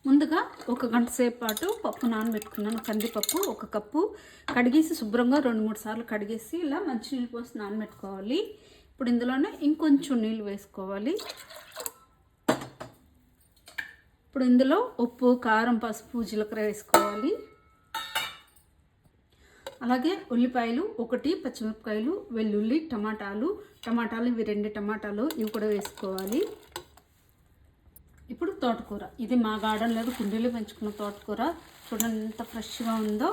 ముందుగా ఒక గంట సేపు పాటు పప్పు నానబెట్టుకున్నాను. కందిపప్పు 1 కప్పు కడిగేసి శుభ్రంగా 2-3 సార్లు కడిగేసి ఇలా మంచినీళ్ళు పోసి నానబెట్టుకోవాలి. ఇప్పుడు ఇందులోనే ఇంకొంచెం నీళ్ళు వేసుకోవాలి. ఇప్పుడు ఇందులో ఉప్పు, కారం, పసుపు, జీలకర్ర వేసుకోవాలి. అలాగే ఉల్లిపాయలు 1, పచ్చిమిరపకాయలు, వెల్లుల్లి, టమాటాలు ఇవి 2 టమాటాలు ఇవి కూడా వేసుకోవాలి. ఇప్పుడు తోటకూర, ఇది మా గార్డెన్లో కుండీలో పెంచుకున్న తోటకూర. చూడండి ఎంత ఫ్రెష్గా ఉందో.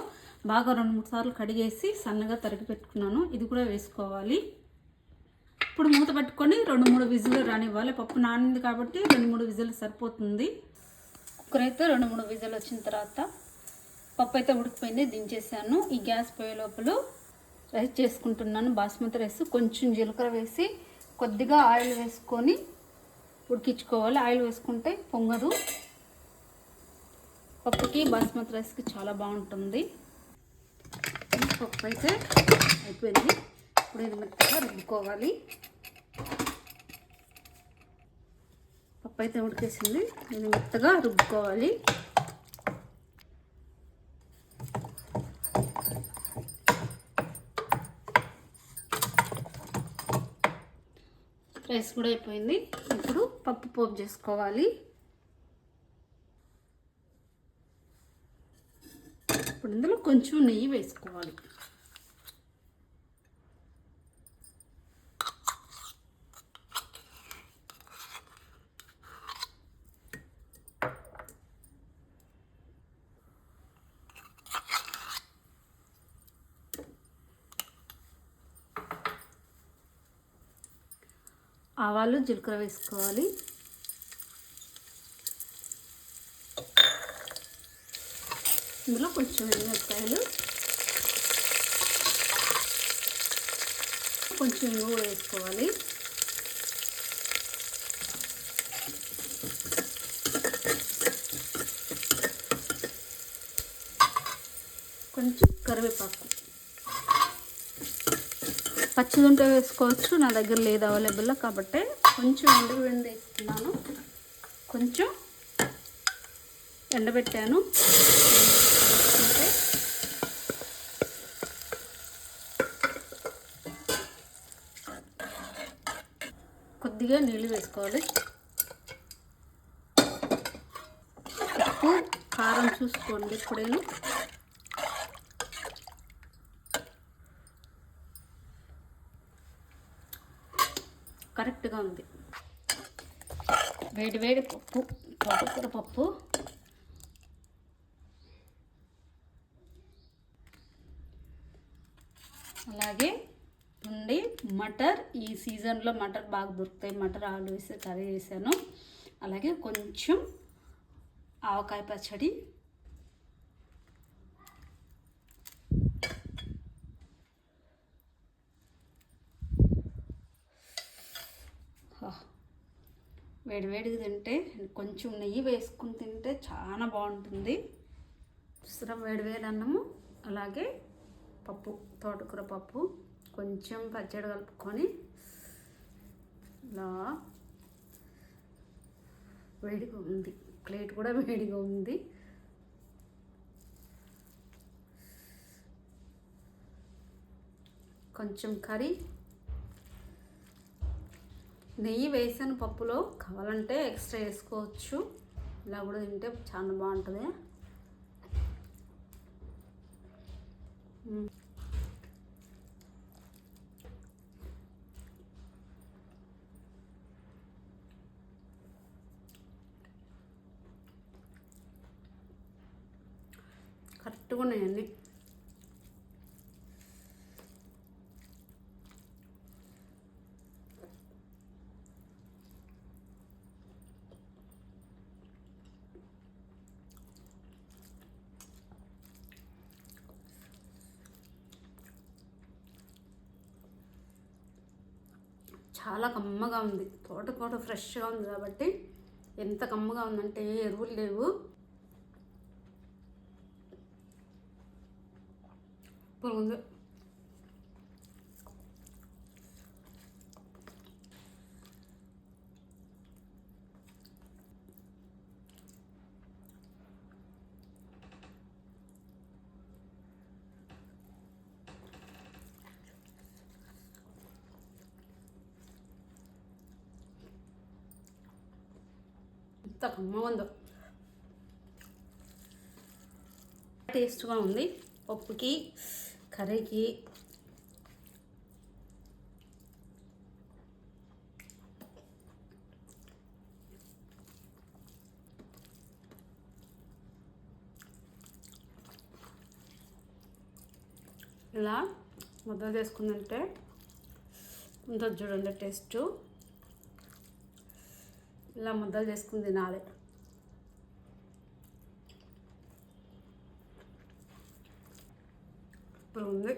బాగా 2-3 సార్లు కడిగేసి సన్నగా తరిగి పెట్టుకున్నాను. ఇది కూడా వేసుకోవాలి. ఇప్పుడు మూత పట్టుకొని 2-3 విజిల్లు రానివ్వాలి. పప్పు నానింది కాబట్టి 2-3 విజిల్లు సరిపోతుంది. కుక్కర్ అయితే 2-3 విజిల్లు వచ్చిన తర్వాత పప్పు అయితే ఉడికిపోయింది, దించేసాను. ఈ గ్యాస్ పోయే లోపల రైస్ చేసుకుంటున్నాను. బాస్మతి రైస్. కొంచెం జీలకర్ర వేసి కొద్దిగా ఆయిల్ వేసుకొని ఉడికించుకోవాలి. ఆయిల్ వేసుకుంటే పొంగదు. పప్పుకి బాస్మతి రైస్కి చాలా బాగుంటుంది. పప్పు అయితే అయిపోయింది. ఇప్పుడు ఇది మెత్తగా రుబ్బుకోవాలి. పప్పు అయితే ఉడికేసింది, ఇది మెత్తగా రుబ్బుకోవాలి. రైస్ కూడా అయిపోయింది. ఇప్పుడు పప్పు పోపు చేసుకోవాలి. ఇప్పుడు ఇందులో కొంచెం నెయ్యి వేసుకోవాలి. ఆవాలు, జీలకర్ర వేసుకోవాలి. ఇందులో కొంచెం ఎండుమిరపకాయలు, కొంచెం ఇంగువ వేసుకోవాలి. కొంచెం కరివేపాకు. పచ్చిదుంటే వేసుకోవచ్చు, నా దగ్గర లేదు అవైలబుల్ కాబట్టి కొంచెం ఎండు వేస్తున్నాను. కొంచెం ఎండబెట్టాను. కొద్దిగా నీళ్ళు వేసుకోవాలి. ఉప్పు, కారం చూసుకోండి ఇప్పుడేను. కరెక్ట్గా ఉంది. వేడి పప్పు, తోటకూర పప్పు. అలాగే మటర్. ఈ సీజన్లో మటర్ బాగా దొరుకుతాయి. మటర్ ఆలు వేసి కర్రీ చేశాను. అలాగే కొంచెం ఆవకాయ పచ్చడి. వేడిగా తింటే కొంచెం నెయ్యి వేసుకుని తింటే చాలా బాగుంటుంది. వేడి అన్నము, అలాగే పప్పు, తోటకూర పప్పు, కొంచెం పచ్చడి కలుపుకొని ఇలా వేడిగా ఉంది. ప్లేట్ కూడా వేడిగా ఉంది. కొంచెం కర్రీ, నెయ్యి వేసాను పప్పులో. కావాలంటే ఎక్స్ట్రా వేసుకోవచ్చు. ఇలా కూడా తింటే చాలా బాగుంటుంది. కరెక్ట్గా ఉన్నాయండి. చాలా కమ్మగా ఉంది. తోటకూర ఫ్రెష్గా ఉంది కాబట్టి ఎంత కమ్మగా ఉందంటే ఎరువులు లేవు. ఉంది. ఎంత కమ్మగా ఉందో, టేస్ట్గా ఉంది. పప్పుకి కర్రీకి ఇలా ముద్ద చేసుకుందంటే ఉంటుంది చూడండి టేస్ట్. ఇలా ముద్దలు చేసుకుని తినాలి. ఇప్పుడు ఉంది.